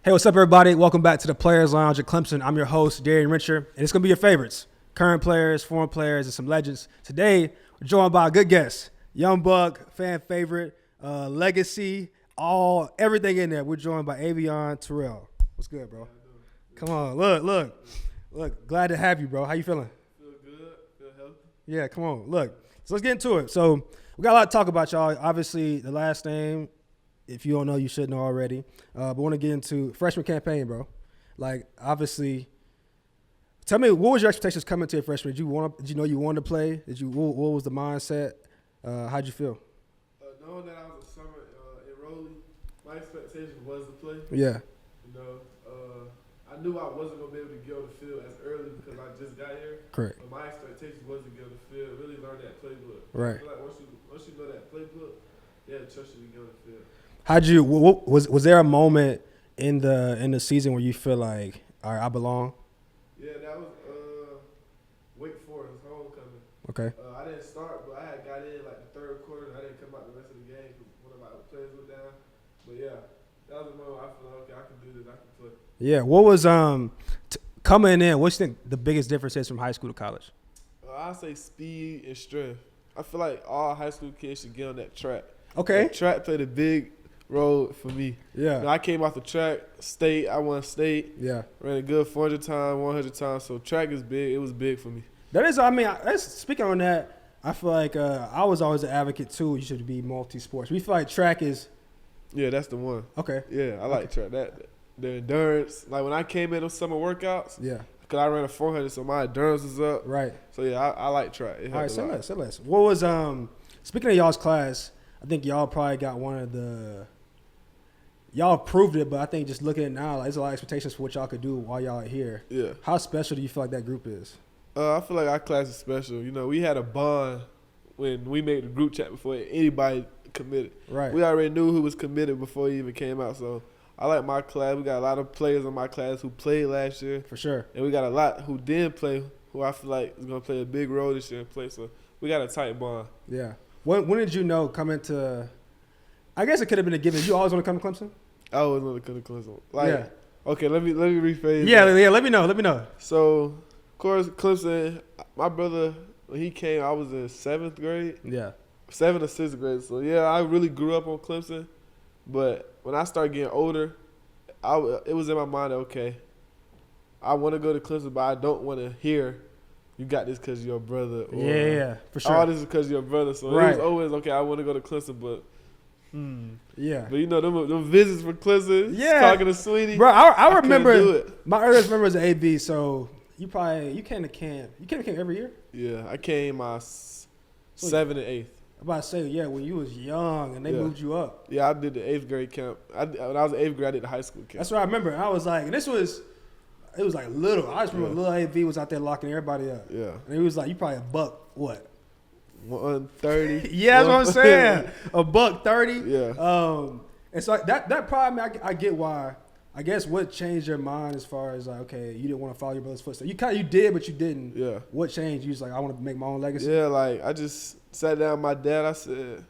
Hey, what's up, everybody? Welcome back to the Players Lounge at Clemson. I'm your host, Darian Richer, and it's going to be your favorites, current players, former players, and some legends. Today, we're joined by a good guest, Young Buck, fan favorite, legacy, everything in there. We're joined by Avieon Terrell. What's good, bro? Come on, look. Glad to have you, bro. How you feeling? Feel good, feel healthy. Yeah, come on, look. So let's get into it. So we got a lot to talk about, y'all. Obviously, the last name, if you don't know, you should know already. But want to get into freshman campaign, bro. Like, obviously, tell me, what was your expectations coming to your freshman? Did you know you wanted to play? What was the mindset? How'd you feel? Knowing that I was a summer enrollee, my expectation was to play. Yeah. I knew I wasn't going to be able to get on the field as early because I just got here. Correct. But my expectation was to get on the field, really learn that playbook. Right. I feel like once you know that playbook, yeah, trust you to get on the field. How'd you? Was there a moment in the season where you feel like, all right, I belong? Yeah, that was Wake Forest homecoming. Okay. I didn't start, but I had got in like the third quarter, and I didn't come out the rest of the game because one of my players went down. But yeah, that was the moment I feel like, okay, I can do this, I can play. Yeah. What was coming in? What do you think the biggest difference is from high school to college? I say speed and strength. I feel like all high school kids should get on that track. Okay. That track played a big role for me. Yeah. I came off the track, state. I won state. Yeah. Ran a good 400 times, 100 times. So track is big. It was big for me. That is, speaking on that, I feel like I was always an advocate too. You should be multi-sports. We feel like track is. Yeah, that's the one. Okay. Yeah, I like track. The endurance. Like when I came in those summer workouts. Yeah. Because I ran a 400, so my endurance was up. Right. So yeah, I like track. All right, say less. What was speaking of y'all's class? I think y'all probably got one of the. Y'all proved it, but I think just looking at it now, like, there's a lot of expectations for what y'all could do while y'all are here. Yeah. How special do you feel like that group is? I feel like our class is special. You know, we had a bond when we made the group chat before anybody committed. Right. We already knew who was committed before he even came out. So I like my class. We got a lot of players in my class who played last year. For sure. And we got a lot who didn't play, who I feel like is going to play a big role this year and play. So we got a tight bond. Yeah. When did you know coming to – I guess it could have been a given. You always want to come to Clemson? I always want to come to Clemson. Like, yeah. Okay, let me rephrase Yeah, that. yeah, let me know. So, of course, Clemson, my brother, when he came, I was in 7th grade. Yeah. 7th or 6th grade. So, yeah, I really grew up on Clemson. But when I started getting older, it was in my mind that, okay, I want to go to Clemson, but I don't want to hear you got this because you're a brother. Or, yeah, for sure. All this is because you're a brother. So, right. It was always, okay, I want to go to Clemson, but yeah. But, you know, them visits for Clemson, yeah. talking to Sweetie. Bro, I remember – my earliest memory was at AB, so you came to camp. You came to camp every year? Yeah, I came my 7th and 8th. I'm about to say, yeah, when you was young and they moved you up. Yeah, I did the 8th grade camp. When I was in 8th grade, I did the high school camp. That's what I remember. I was like, and it was like little. I just remember little AV was out there locking everybody up. Yeah. And he was like, you probably a buck, what? 130. Yeah, that's what I'm saying. A buck 30. Yeah. And so that probably, I get why. I guess what changed your mind as far as like, okay, you didn't want to follow your brother's footsteps. You did, but you didn't. Yeah. What changed? You was like, I want to make my own legacy. Yeah, like I just sat down with my dad. I said,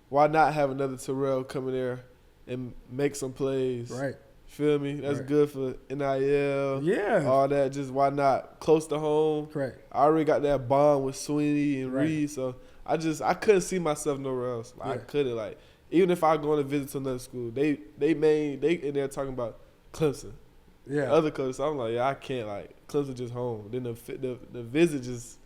why not have another Terrell come in there and make some plays? Right. Feel me? That's right. good for NIL. Yeah. All that. Just why not? Close to home. Correct. I already got that bond with Sweeney and right. Reed, so I couldn't see myself nowhere else. Like, I couldn't. Like, even if I go on a visit to another school, they in there talking about Clemson. Yeah. Other coaches. So I'm like, yeah, I can't. Like, Clemson just home. Then the visit just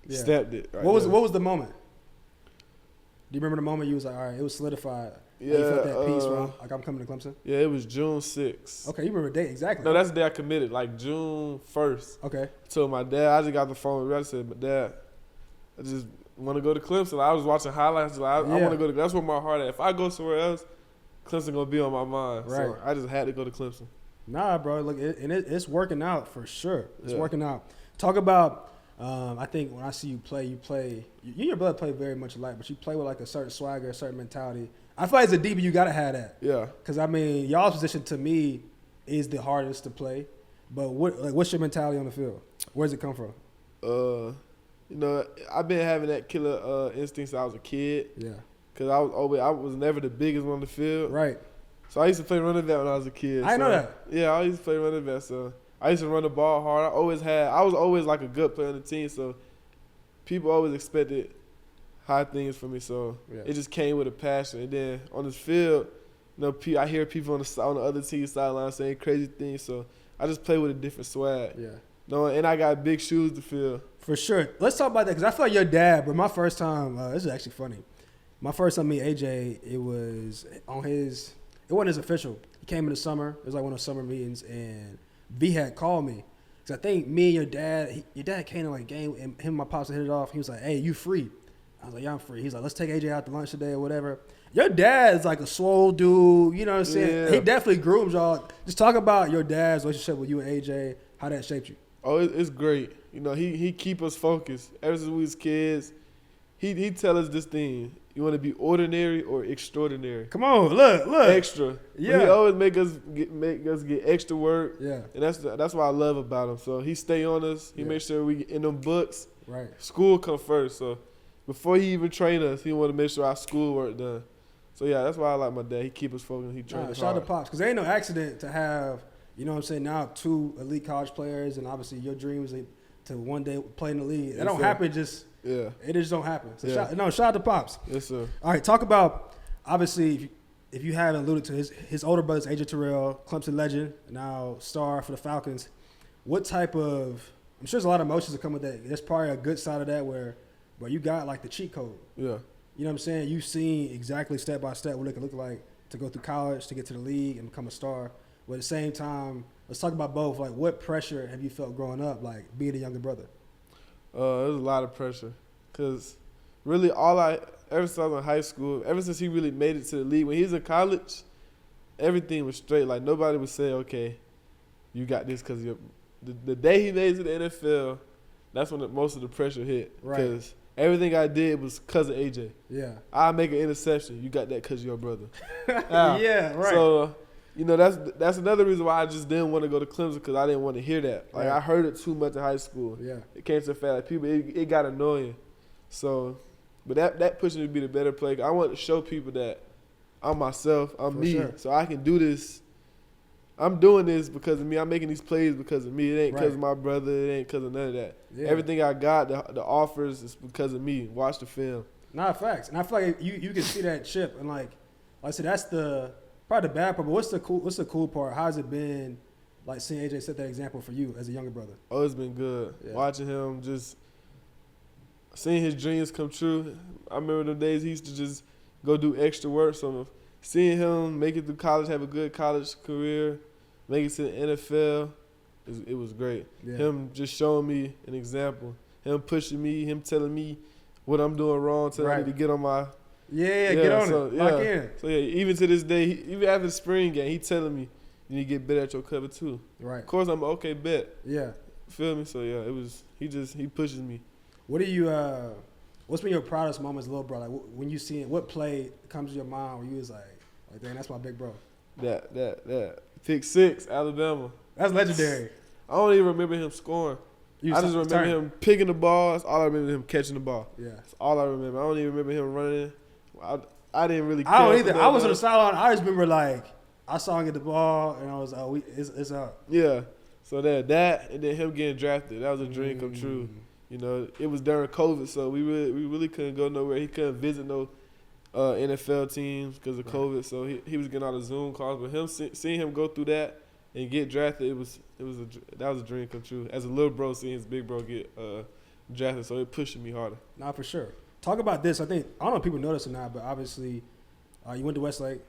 stepped it. Right what was the moment? Do you remember the moment you was like, all right, it was solidified? Yeah. You felt that peace, bro? Like, I'm coming to Clemson? Yeah, it was June 6th. Okay, you remember the date exactly. No, that's the day I committed. Like, June 1st. Okay. I told my dad, I just got the phone. I said, but Dad, I just want to go to Clemson. I was watching highlights. Like, I want to go to. That's where my heart at. If I go somewhere else, Clemson gonna be on my mind. Right. So I just had to go to Clemson. Nah, bro. Look, it's working out for sure. It's working out. Talk about. I think when I see you play, you and your brother play very much alike, but you play with like a certain swagger, a certain mentality. I feel like as a DB, you gotta have that. Yeah. Because I mean, y'all's position to me is the hardest to play. But what's your mentality on the field? Where does it come from? You know, I've been having that killer instinct since I was a kid. Yeah. Because I was never the biggest one on the field. Right. So I used to play running back when I was a kid. I didn't know that. Yeah, I used to play running back. So I used to run the ball hard. I was always like a good player on the team. So people always expected high things from me. So it just came with a passion. And then on the field, I hear people on the other team sideline saying crazy things. So I just play with a different swag. Yeah. No, and I got big shoes to fill. For sure. Let's talk about that because I feel like your dad, but my first time, this is actually funny. My first time meeting AJ, it was on it wasn't his official. He came in the summer. It was like one of those summer meetings, and V had called me. Because I think me and your dad came to like a game, and him and my pops hit it off. He was like, hey, you free? I was like, yeah, I'm free. He's like, let's take AJ out to lunch today or whatever. Your dad's like a swole dude, you know what I'm saying? Yeah. He definitely grooms y'all. Just talk about your dad's relationship with you and AJ, how that shaped you. Oh, it's great. He keep us focused. Ever since we was kids, he tell us this thing. You want to be ordinary or extraordinary? Come on, look. Extra. Yeah. But he always make us get extra work. Yeah. And that's what I love about him. So he stay on us. He make sure we get in them books. Right. School come first. So before he even train us, he want to make sure our schoolwork done. So yeah, that's why I like my dad. He keep us focused. He train us Shout out hard. to Pops. Because there ain't no accident to have, you know what I'm saying, now 2 elite college players, and obviously your dream is to one day play in the league. That don't happen just. Yeah. It just don't happen. So Yeah. shout out to Pops. Yes, sir. All right, talk about, obviously, if you haven't alluded to his older brother's Avieon Terrell, Clemson legend, now star for the Falcons. What type of, I'm sure there's a lot of emotions that come with that. There's probably a good side of that where you got like the cheat code. Yeah. You know what I'm saying? You've seen exactly step by step what it can look like to go through college, to get to the league and become a star. But at the same time, let's talk about both. Like, what pressure have you felt growing up, like being a younger brother? There's a lot of pressure because really ever since I was in high school, ever since he really made it to the league, when he was in college, everything was straight. Like, nobody would say, okay, you got this because the day he made it to the NFL, that's when most of the pressure hit. Right. Because everything I did was because of AJ. Yeah. I make an interception. You got that because of your brother. Yeah, right. So, that's another reason why I just didn't want to go to Clemson because I didn't want to hear that. Like, Right. I heard it too much in high school. Yeah. It came to the fact like people, it got annoying. So, but that pushed me to be the better player. I want to show people that I'm myself, I'm For me, sure. so I can do this. I'm doing this because of me. I'm making these plays because of me. It ain't because of my brother. It ain't because of none of that. Yeah. Everything I got, the offers, is because of me. Watch the film. Not facts. And I feel like you can see that chip, and like I said, that's probably the bad part. But what's the cool part? How's it been, like seeing AJ set that example for you as a younger brother? Oh, it's been good. Yeah. Watching him, just seeing his dreams come true. I remember the days he used to just go do extra work. So seeing him make it through college, have a good college career, make it to the NFL, it was great. Yeah. Him just showing me an example. Him pushing me, him telling me what I'm doing wrong, telling me Right. to get on my Get on it. Lock in. So yeah, even to this day, even after the spring game, he telling me you need to get better at your cover too. Right. Of course, I'm okay, bet. Yeah. Feel me? So yeah, he pushes me. What do you? What's been your proudest moment as a little bro? Like when you see it, what play comes to your mind where you was like dang, that's my big bro. That pick 6, Alabama. That's legendary. I don't even remember him scoring. I just remember him picking the ball. That's all I remember, him catching the ball. Yeah. That's all I remember. I don't even remember him running. I didn't really care. I don't either. for I was on the that. sideline. I just remember I saw him get the ball and I was it's up. Yeah. So that and then him getting drafted. That was a dream come true. It was during COVID, so we really couldn't go nowhere. He couldn't visit no NFL teams because of COVID. So he was getting all the Zoom calls. But him seeing him go through that and get drafted, that was a dream come true. As a little bro, seeing his big bro get drafted, so it pushed me harder. Nah, for sure. Talk about this. I don't know if people know this or not, but obviously you went to Westlake.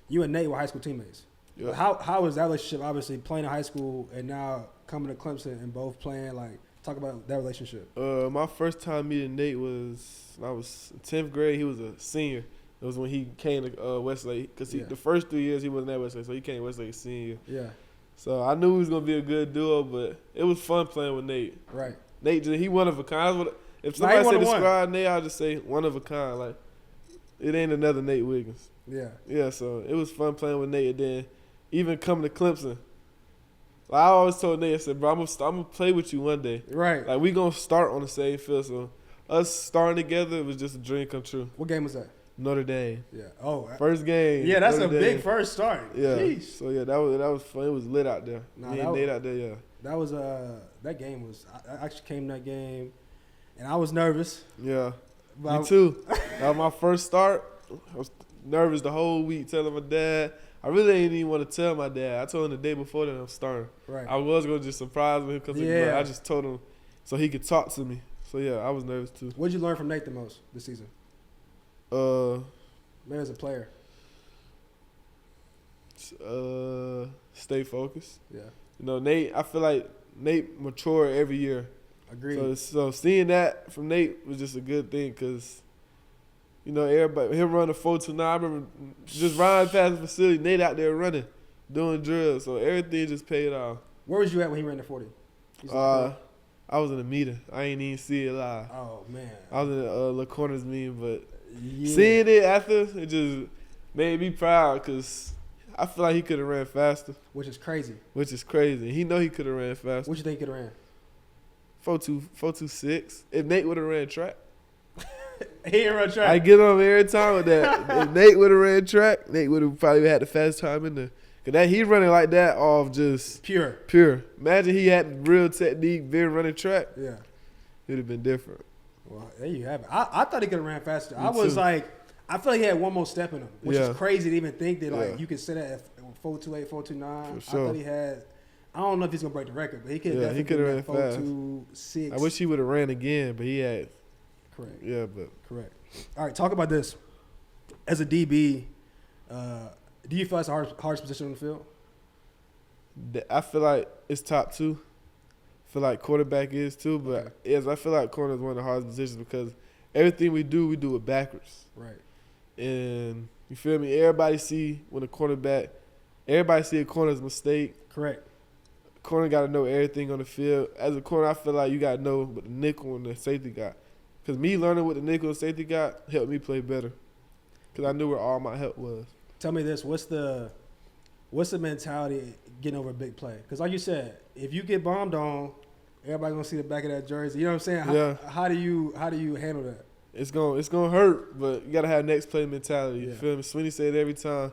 You and Nate were high school teammates. Yeah. How was that relationship? Obviously playing in high school and now coming to Clemson and both playing. Like, talk about that relationship. My first time meeting Nate was when I was in 10th grade. He was a senior. It was when he came to Westlake because the first 3 years he wasn't at Westlake, so he came to Westlake a senior. Yeah. So I knew he was gonna be a good duo, but it was fun playing with Nate. Right. Nate, he one of a kind. If somebody one said of one. describe Nate, I'll just say one of a kind. Like, it ain't another Nate Wiggins. Yeah. Yeah, so it was fun playing with Nate. And then even coming to Clemson, like I always told Nate, I said, bro, I'm gonna play with you one day. Right. Like, we gonna start on the same field. So us starting together, it was just a dream come true. What game was that? Notre Dame. Yeah. Oh, First game. yeah, that's Notre a Dame. big first start. Yeah. Sheesh. So yeah, that was fun. It was lit out there. Nah, Me that and was- Nate out there. Yeah. That was that game was. I actually came to that game, and I was nervous. Yeah. But Me too. That was my first start. I was nervous the whole week, telling my dad. I really didn't even want to tell my dad. I told him the day before that I'm starting. Right. I was gonna just surprise him because Yeah. I just told him so he could talk to me. So yeah, I was nervous too. What did you learn from Nate the most this season? Maybe as a player. Stay focused. Yeah. You know, Nate. I feel like Nate matured every year. Agreed. So seeing that from Nate was just a good thing because, you know, everybody him running 4.29. I remember just riding past the facility. Nate out there running, doing drills. So everything just paid off. Where was you at when he ran the 40? You saw I was in a meeting. I ain't even see it live. oh man. I was in a little corners meeting, but Yeah. seeing it after, it just made me proud because I feel like he could have ran faster, Which is crazy. which is crazy. He know he could have ran faster. What you think he could have ran? 4.26. If Nate would have ran track, He didn't run track. I get on him every time with that. If Nate would have ran track, Nate would have probably had the fastest time in there. Cause that he running like that off just Pure. pure. Imagine he had real technique, been running track, Yeah. it'd have been different. Well, there you have it. I thought he could have ran faster. Me I was too. like, I feel like he had one more step in him, which Yeah. is crazy to even think that like Yeah. you could sit at 4.28, 4.29. For sure. I thought he had. I don't know if he's gonna break the record, but he could. Yeah, he coulda ran fast. 4.26. I wish he would have ran again, but he had Correct. yeah, but Correct. All right, talk about this. As a DB, do you feel that's the hardest position on the field? I feel like it's top two. I feel like quarterback is too, but Okay. yes, I feel like corner is one of the hardest positions because everything we do it backwards. Right. And you feel me? Everybody see when a cornerback, everybody see a corner's mistake. Correct. Corner got to know everything on the field. As a corner, I feel like you got to know what the nickel and the safety got. Because me learning what the nickel and safety got helped me play better. Because I knew where all my help was. Tell me this: what's the mentality getting over a big play? Because like you said, if you get bombed on, everybody gonna see the back of that jersey. You know what I'm saying? Yeah. How do you handle that? It's gonna hurt, but you gotta have next play mentality. You Yeah. feel me? Sweeney said it every time.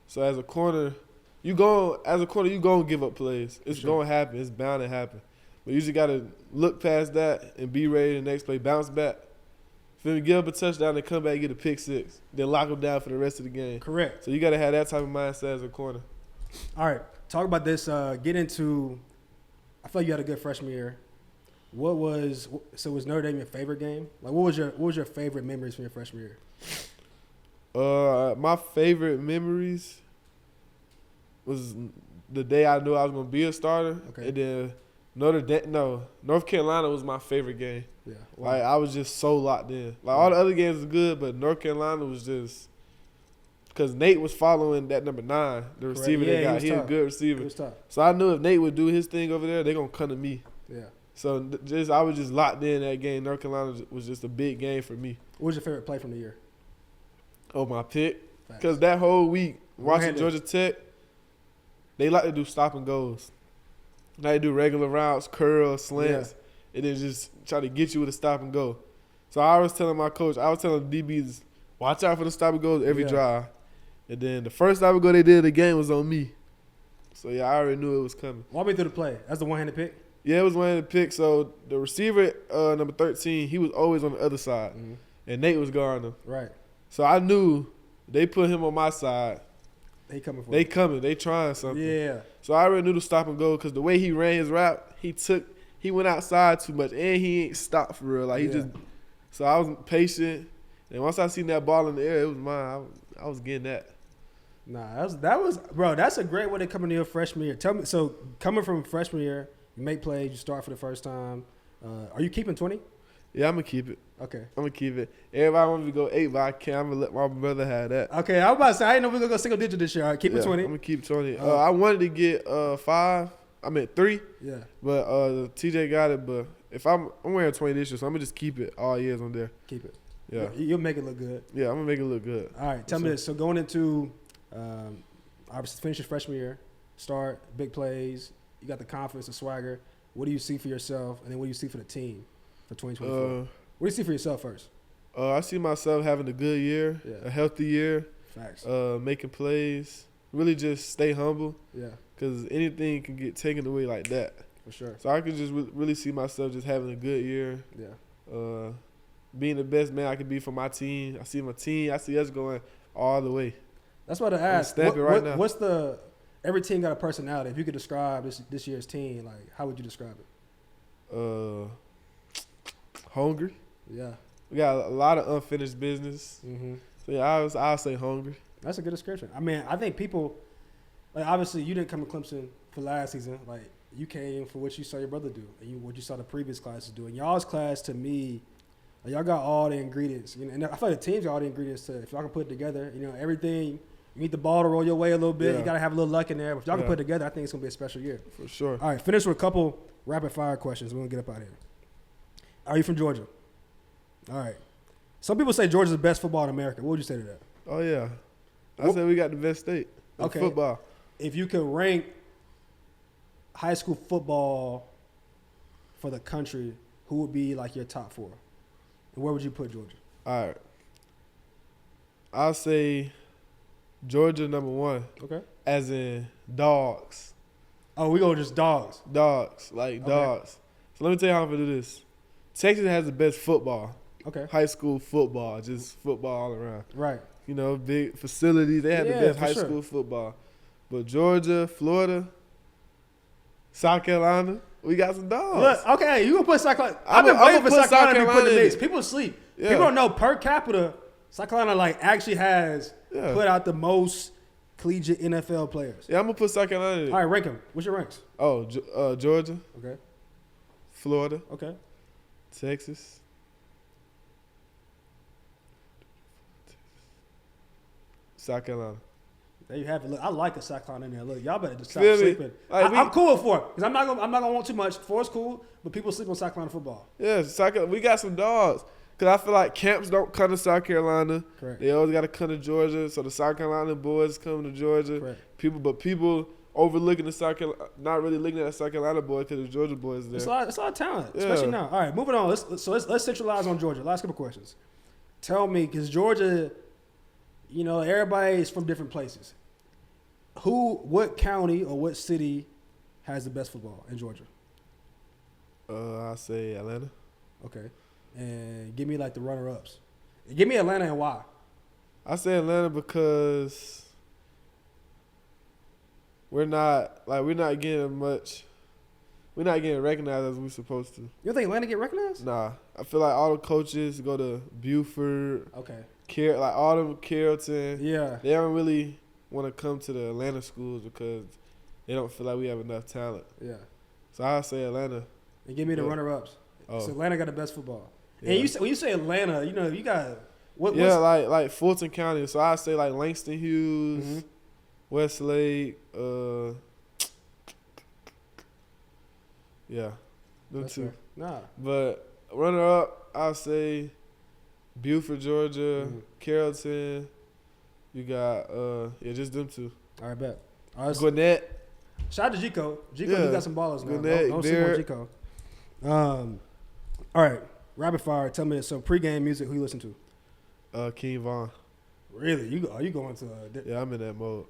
So as a corner, you gonna give up plays. It's Sure. gonna happen. It's bound to happen. But you just gotta look past that and be ready the next play. Bounce back. Feel me? Give up a touchdown and come back and get a pick six. Then lock them down for the rest of the game. Correct. So you gotta have that type of mindset as a corner. All right, talk about this. Get into. I feel like you had a good freshman year. Was Notre Dame your favorite game? Like, what was your favorite memories from your freshman year? My favorite memories was the day I knew I was gonna be a starter, Okay. and then North Carolina was my favorite game. Yeah. Like I was just so locked in. Like all the other games was good, but North Carolina was just because Nate was following that number 9, the Correct. receiver Yeah, they he got. was He a tough. good It receiver. was tough. So I knew if Nate would do his thing over there, they gonna come to me. Yeah. So I was just locked in that game. North Carolina was just a big game for me. What was your favorite play from the year? Oh, my pick. Facts. Because that whole week, watching One-handed. Georgia Tech, they like to do stop and goes. Like to do regular routes, curls, slants, and then just try to get you with a stop and go. So I was telling my coach, I was telling the DBs, watch out for the stop and goes every Yeah. drive. And then the first stop and go they did of the game was on me. So, yeah, I already knew it was coming. Walk me through the play. That's the one-handed pick. Yeah, it was one of the picks. So the receiver, number 13, he was always on the other side. Mm-hmm. And Nate was guarding him. Right. So I knew they put him on my side. They coming for They you. coming. They trying something. Yeah. So I already knew to stop and go because the way he ran his route, he went outside too much and he ain't stopped for real. Like he Yeah. just. So I was patient, and once I seen that ball in the air, it was mine. I was getting that. Nah, that was bro. That's a great way to come into your freshman year. Tell me, so coming from freshman year, you make plays, you start for the first time. Are you keeping 20? Yeah, I'm gonna keep it. Okay. I'm gonna keep it. Everybody want me to go 8, but I can't. I'm gonna let my brother have that. Okay, I was about to say I didn't know we were gonna go single digit this year. All right, keep it 20. I'm gonna keep 20. I wanted to get 5. I meant 3, Yeah. but TJ got it. But if I'm wearing 20 this year, so I'm gonna just keep it all years on there. Keep it. Yeah, You'll make it look good. yeah, I'm gonna make it look good. All right, tell me this. So going into obviously finish your freshman year, start big plays. You got the confidence, the swagger. What do you see for yourself, and then what do you see for the team for 2024? What do you see for yourself first? I see myself having a good year, Yeah. a healthy year, Facts. making plays. Really just stay humble Yeah, because anything can get taken away like that. for sure. So I can just really see myself just having a good year, Yeah. being the best man I can be for my team. I see my team. I see us going all the way. That's what I asked. stamp it right now. What's the every team got a personality? If you could describe this year's team, like how would you describe it? Hungry. Yeah. We got a lot of unfinished business. Mm-hmm. So yeah, I'll say hungry. That's a good description. I mean, I think people, like obviously you didn't come to Clemson for last season. Like you came for what you saw your brother do and what you saw the previous classes do. And y'all's class, to me, like, y'all got all the ingredients. You know, and I feel like the teams got all the ingredients to, if y'all can put it together, you know, everything. You need the ball to roll your way a little bit. Yeah. You got to have a little luck in there. But if y'all can Yeah. put it together, I think it's going to be a special year. For sure. All right, finish with a couple rapid-fire questions. We're going to get up out of here. Are you from Georgia? All right. Some people say Georgia's the best football in America. What would you say to that? Oh yeah. I said we got the best state in Okay. football. If you could rank high school football for the country, who would be like your top four? And where would you put Georgia? All right. I'll say Georgia number one, Okay. as in dogs. Oh, we go just dogs. Dogs. Like Okay. dogs. So let me tell you how I'm going to do this. Texas has the best football. Okay. High school football. Just football all around. Right. You know, big facilities. They have Yeah, the best for high sure. school football. But Georgia, Florida, South Carolina, we got some dogs. Look, okay, you gonna put South Carolina. I've I'ma- been waiting I'ma for put South Carolina to be put in the Carolina in mix. it. People sleep. Yeah. People don't know per capita, South Carolina like actually has Yeah. put out the most collegiate NFL players. Yeah, I'm going to put South Carolina in. All right, rank them. What's your ranks? Oh, Georgia, Okay. Florida, Okay. Texas. South Carolina. There you have it. Look, I like a South Carolina in there. Look, y'all better just stop Feel me? sleeping. Like, I'm cool with 4 because I'm not gonna want too much. 4 is cool, but people sleep on South Carolina football. Yeah, we got some dogs. Because I feel like camps don't come to South Carolina. Correct. They always got to come to Georgia. So the South Carolina boys come to Georgia. Correct. People overlooking the South Carolina, not really looking at the South Carolina boys because the Georgia boys there. It's a lot of talent, Yeah. especially now. All right, moving on. Let's centralize on Georgia. Last couple questions. Tell me, because Georgia, you know, everybody's from different places. What county or what city has the best football in Georgia? I say Atlanta. Okay, and give me like the runner-ups. Give me Atlanta and why. I say Atlanta because we're not getting recognized as we're supposed to. You don't think Atlanta get recognized? Nah, I feel like all the coaches go to Buford, Okay. like all them Carrollton. Yeah. They don't really want to come to the Atlanta schools because they don't feel like we have enough talent. Yeah. So I say Atlanta. And give me the Yeah. runner-ups. Oh. So Atlanta got the best football. Yeah. And when you say Atlanta, you know, you got what's like Fulton County. So I say like Langston Hughes, Mhm. Westlake, yeah, them That's two. fair. Nah. But runner up, I'll say Buford, Georgia, Mhm. Carrollton. You got just them two. All right, bet. All right, Gwinnett. shout out to Jico. Jico, Yeah. you got some ballers now. Gwinnett, Don't sleep on Derek. Jico. All right, rapid fire. Tell me this. So pregame music, who you listen to? King Von. Really? Are you going to? Yeah, I'm in that mode.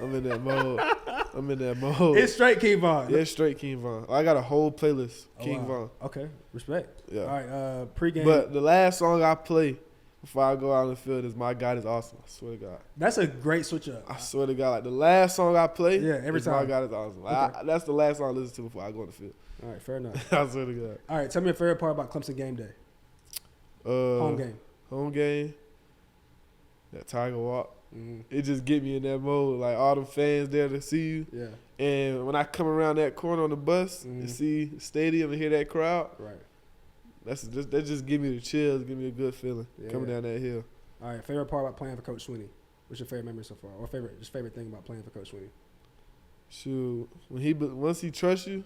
I'm in that mode. It's straight King Von. Yeah, it's straight King Von. I got a whole playlist. Oh, King wow. Von. Okay, respect. Yeah. All right, pregame. But the last song I play before I go out on the field is "My God Is Awesome." I swear to God. That's a great switch up. I swear to God, like the last song I play, Yeah, every is time. "My God Is Awesome." Like, Okay. that's the last song I listen to before I go on the field. All right, fair enough. I swear to God. All right, tell me your favorite part about Clemson game day. Home game. Home game. That Tiger Walk. Mhm. It just get me in that mode. Like all them fans there to see you. Yeah, And when I come around that corner on the bus Mhm. and see the stadium and hear that crowd, right. that just give me the chills, give me a good feeling Yeah. coming down that hill. All right, favorite part about playing for Coach Sweeney. What's your favorite memory so far? Or favorite thing about playing for Coach Sweeney? Shoot, once he trusts you,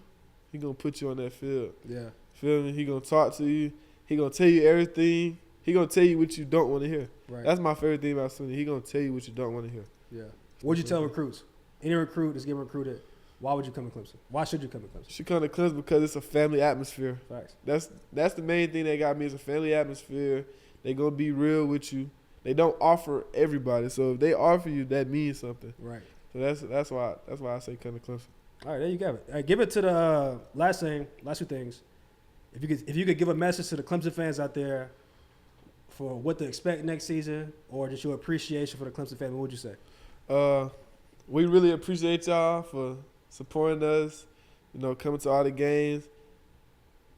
he gonna put you on that field. Yeah. Feel me? He gonna talk to you. He gonna tell you everything. He gonna tell you what you don't want to hear. Right. That's my favorite thing about Sweeney. He gonna tell you what you don't want to hear. Yeah. What'd you tell recruits? Any recruit that's getting recruited, why would you come to Clemson? Why should you come to Clemson? She come to Clemson because it's a family atmosphere. Facts. That's the main thing that got me. It's a family atmosphere. They gonna be real with you. They don't offer everybody. So if they offer you, that means something. Right. So that's why I say come to Clemson. All right, there you go. Give it to the last two things. If you could give a message to the Clemson fans out there for what to expect next season, or just your appreciation for the Clemson family, what would you say? We really appreciate y'all for supporting us. Coming to all the games.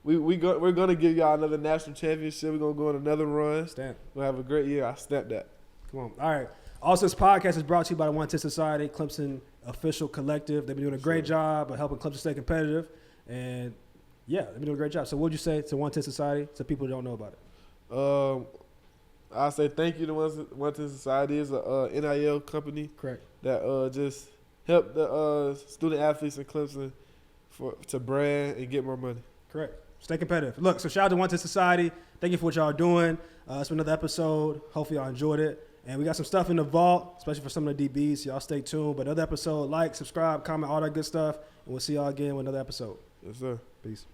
We're gonna give y'all another national championship. We're gonna go on another run. Stamp. We're gonna have a great year. I stamp that. Come on. All right. Also, this podcast is brought to you by the 110 Society, Clemson official collective. They've been doing a great job of helping Clemson stay competitive. And, yeah, they've been doing a great job. So what would you say to 110 Society to people who don't know about it? I say thank you to 110 Society. It's a NIL company. Correct. That just help the student athletes in Clemson to brand and get more money. Correct. Stay competitive. Look, so shout out to 110 Society. Thank you for what y'all are doing. It's been another episode. Hopefully y'all enjoyed it. And we got some stuff in the vault, especially for some of the DBs. So y'all stay tuned. But another episode, like, subscribe, comment, all that good stuff. And we'll see y'all again with another episode. Yes, sir. Peace.